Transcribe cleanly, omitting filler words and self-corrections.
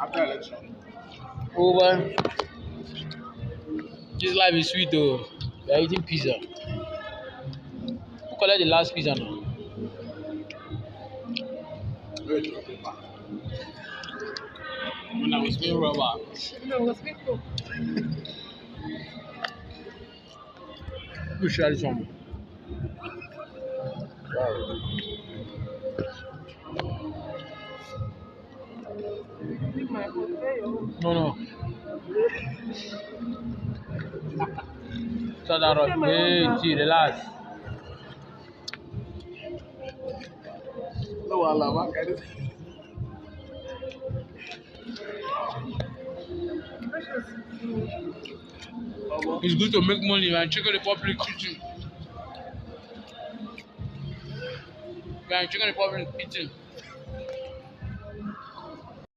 After election. Oh man, this life is sweet though. We are eating pizza. Who collect the last pizza now? Wait, paper. When I was being rubber. No, it was before. Who share this one? Leave my phone. Where your own? No, no. So that Where my own hey, now? see, relax. No, Allah, man, can Precious. It's good to make money and check out the public kitchen. Man, check out the public kitchen.